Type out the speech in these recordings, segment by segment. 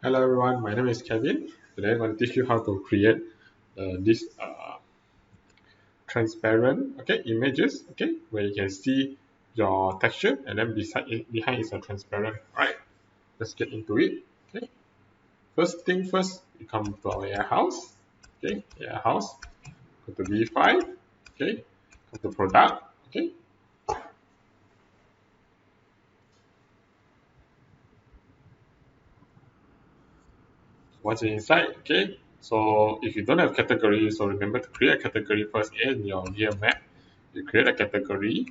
Hello everyone, my name is Kevin. Today I'm going to teach you how to create this transparent images where you can see your texture and then behind is a transparent. Alright, let's get into it. Okay, first thing first, you come to our AiHouse. Okay, AiHouse, go to V5. Okay, go to product. Okay, once you're inside, okay, so if you don't have category, so remember to create a category first in your gear map. You create a category.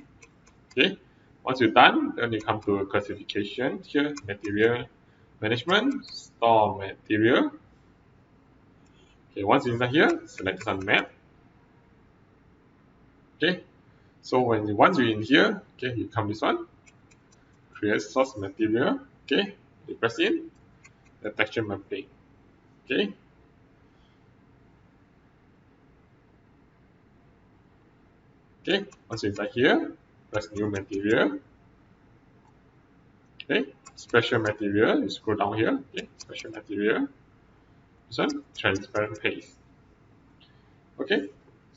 Okay, once you're done, then you come to classification here, material management, store material. Okay, once you're inside here, select some map. Okay, so once you're in here, okay, you come this one, create source material. Okay, you press in the texture mapping. Okay, okay, once you're inside here, press new material. Okay, special material, you scroll down here. Okay, special material, this one, transparent paste. Okay,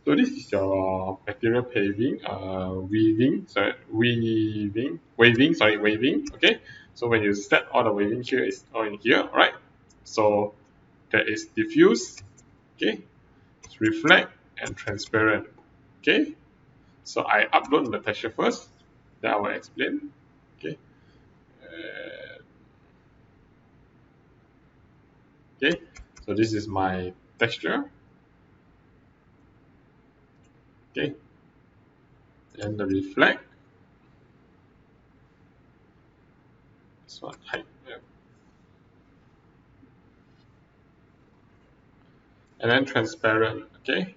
so this is your material waving. Okay, so when you set all the waving here is all in here, right? So there is diffuse, okay, reflect and transparent. Okay, so I upload the texture first, then I will explain. Okay, okay, so this is my texture. Okay, and the reflect. This one height. And then transparent. Okay.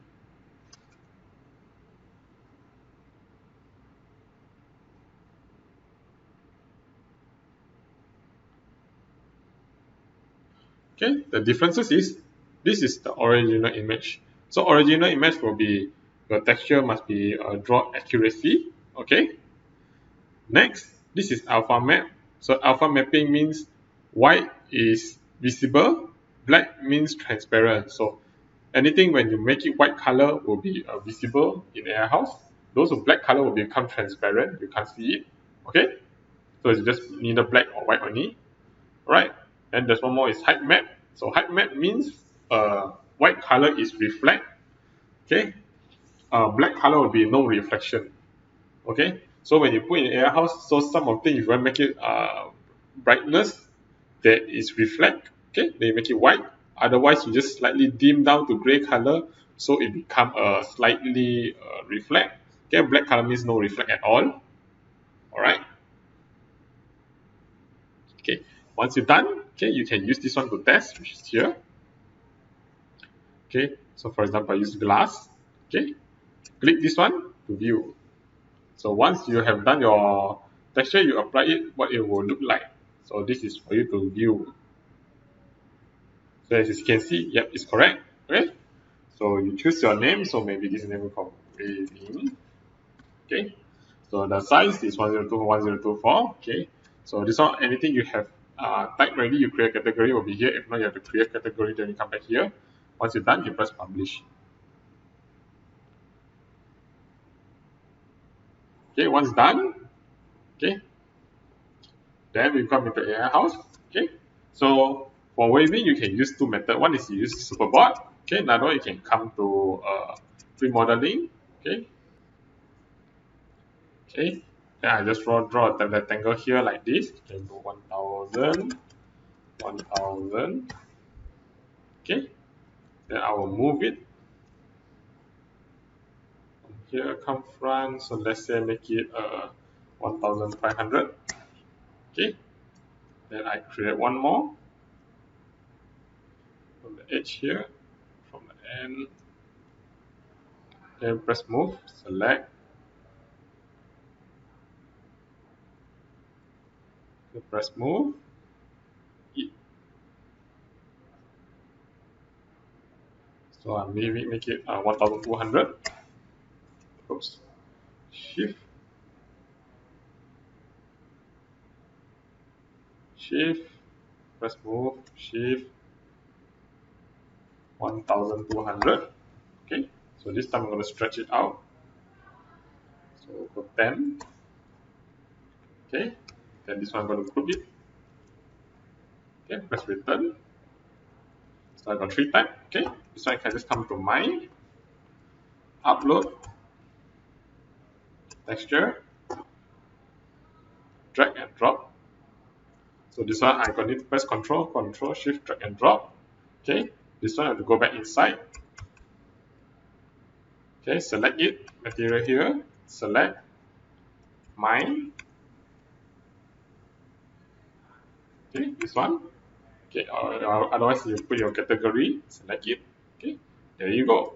Okay, the differences is this is the original image. So original image will be your texture must be draw accuracy. Okay. Next, this is alpha map. So alpha mapping means white is visible, black means transparent. So anything when you make it white color will be visible in AiHouse. Those with black color will become transparent. You can't see it. Okay. So it's just neither black or white only. Right? And there's one more is height map. So height map means white color is reflect. Okay. Black color will be no reflection. Okay. So when you put in AiHouse, so some of things if you want to make it brightness that is reflect. Okay. Then you make it white. Otherwise, you just slightly dim down to gray color, so it become a slightly reflect. Okay. Black color means no reflect at all. All right. Okay. Once you're done, okay, you can use this one to test, which is here. Okay, so for example, I use glass. Okay, click this one to view. So once you have done your texture, you apply it, what it will look like. So this is for you to view. So as you can see, yep, it's correct. Okay, so you choose your name. So maybe this name will call waving. Okay, so the size is 1024. Okay, so this one, anything you have typed ready, you create category will be here. If not, you have to create category, then you come back here. Once you're done, you press publish. Okay, once done, okay, then we come into AiHouse. Okay, so for waving, you can use two methods. One is you use superboard. Okay, another one you can come to pre-modeling. Okay, okay. Then I just draw a rectangle here like this. You can do 1000, 1000. Okay, then I will move it. From here come front. So let's say make it 1500. Okay, then I create one more from the edge here, from the end. Then press move, select. Then press move. So I maybe make it 1200. Oops. Shift. Shift. press move, shift 1200. Okay, so this time I'm going to stretch it out. So go 10. Okay, then this one I'm going to group it. Okay, press return. So I got 3 types. Okay, this one I can just come to my upload, texture, drag and drop. So this one I got to press Control, Shift, drag and drop. Okay, this one I have to go back inside. Okay, select it, material here, select mine. Okay, this one. Okay, otherwise you put your category, select it. Okay, there you go.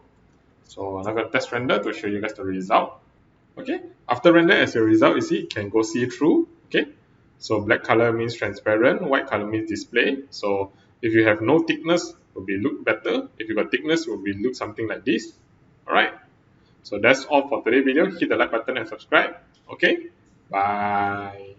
So I'm going to test render to show you guys the result. Okay, after render, as your result, you see, it can go see through. Okay, so black color means transparent, white color means display. So if you have no thickness, it will be look better. If you got thickness, it will be look something like this. Alright, so that's all for today's video. Hit the like button and subscribe. Okay, bye.